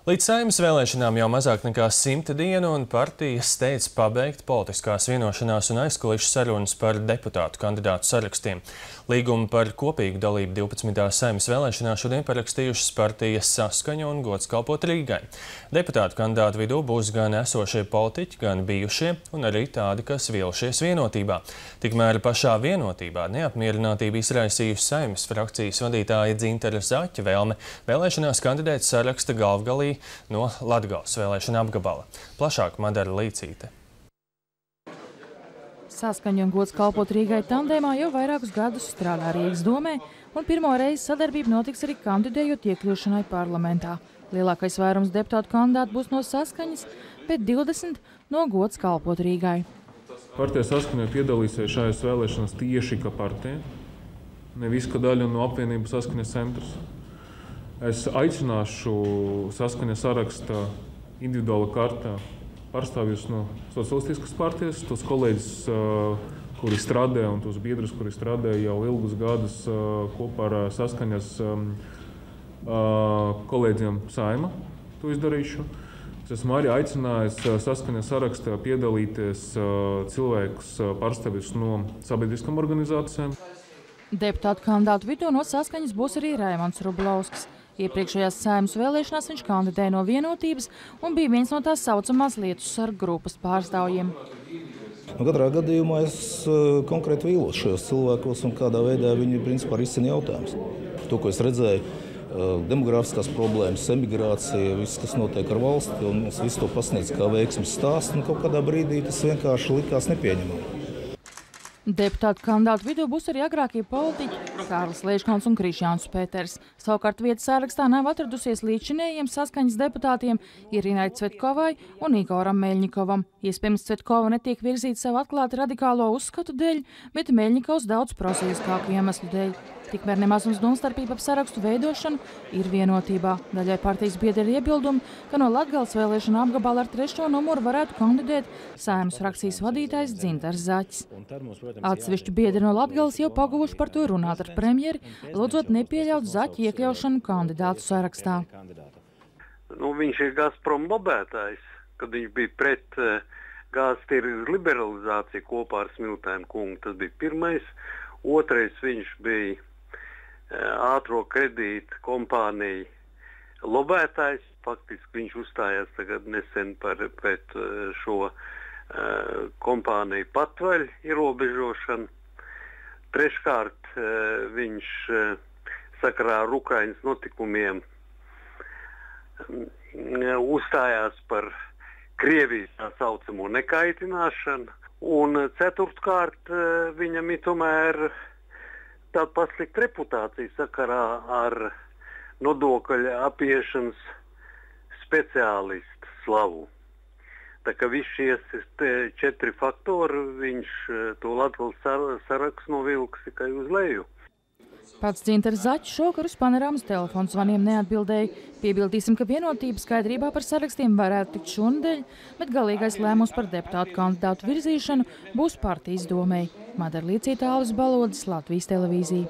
Līdz Saeimas vēlēšanām jau mazāk nekā 100 dienu, un partijas steidz pabeigt politiskās vienošanās un aizkulišu sarunas par deputātu kandidātu sarakstiem. Līgumu par kopīgu dalību 12. Saeimas vēlēšanās šodien parakstījušas partijas Saskaņa un Gods kalpot Rīgai. Deputātu kandidātu vidū būs gan esošie politiķi, gan bijušie, un arī tādi, kas vīlušies vienotībā. Tikmēr pašā vienotībā neapmierinātība izraisījusi Saeimas frakcijas vadītāja Dzintara Zaķa vēlme vēlēšanās kandidēt saraksta galvgalī no Latgales vēlēšana apgabala. Plašāk Madara Līcīte. Saskaņa un Gods kalpot Rīgai tandēmā jau vairākus gadus strādā Rīgas domē, un pirmo reizi sadarbība notiks arī kandidējot iekļūšanai parlamentā. Lielākais vairums deputātu kandidātu būs no Saskaņas, bet 20 no Gods kalpot Rīgai. Partija Saskaņa piedalīsies šajās vēlēšanās tieši kā partija, nevis kā daļa no apvienības Saskaņas centrs. Es aicināšu Saskaņa saraksta individuāla kārtā pārstāvjus no Socialistiskas partijas, tos kolēģis, kuri strādē, un tos biedrus, kuri strādē jau ilgus gadus kopā ar Saskaņas kolēģiem Saeimā. To izdarīšu. Es esmu arī aicinājis Saskaņa sarakstā piedalīties cilvēkus pārstāvjus no sabiedriskām organizācijām. Deputātu kandidātu vidū no Saskaņas būs arī Raimonds Rublausks. Iepriekšējās Saeimas vēlēšanās viņš kandidēja no Vienotības un bija viens no tās saucamās lietu sargu grupas pārstāvjiem. Katrā gadījumā es konkrēti vīlos šajos cilvēkos un kādā veidā viņi principā risina jautājumus. To, ko es redzēju, demografiskās problēmas, emigrācija, viss, kas notiek ar valsti, un mums visu to pasniedz kā veiksmes stāstu, un kaut kādā brīdī tas vienkārši likās nepieņemami. Deputātu kandidātu vidū būs arī agrākie politiķi Kārlis Leiškons un Krišjāns Pēters. Savukārt vietas sarakstā nav atradusies līdzinējiem Saskaņas deputātiem Irinai Cvetkovai un Igoram Meļņikovam. Iespējams, Cvetkova netiek virzīta savu atklāti radikālo uzskatu dēļ, bet Meļņikovs daudz prosaiskāku iemeslu dēļ. Tikmēr nemazums domstarpība ap sarakstu veidošanu ir vienotībā. Daļai partijas biedri ir iebildumi, ka no Latgales vēlēšana apgabala ar 3. numuru varētu kandidēt Saeimas frakcijas vadītājs Dzintars Zaķis. Atsevišķi biedri no Latgales jau paguvuši par to runāt ar premjeri, lūdzot nepieļaut Zaķa iekļaušanu kandidātu sarakstā. Viņš ir Gazprom lobētājs, kad viņš bija pret gāzes tirgus liberalizāciju kopā ar Smiltēnu kungu. Tas bija pirmais. Otrais, viņš bija ātro kredītu kompāniju lobētājs. Faktiski viņš uzstājās tagad nesen pret šo kompāniju patvaļu ierobežošanu. Treškārt, viņš sakarā ar Ukrainas notikumiem uzstājās par Krievijas tā saucamo nekaitināšanu. Un ceturtkārt, viņam ir tomēr tāda paslikta reputācija sakarā ar nodokļu apiešanas speciālistu slavu. Tā kā visi šie 4 faktori, viņš to Latgales sarakstu novilks tikai uz leju. Pats Dzintars Zaķis šovakar uz panorāmas telefonu zvaniem neatbildēja. Piebildīsim, ka vienotība skaidrībā par sarakstiem varētu tikt šonadēļ, bet galīgais lēmums par deputātu kandidātu virzīšanu būs partijas domei. Madara Līcīte, Alvis Balodis, Latvijas televīzija.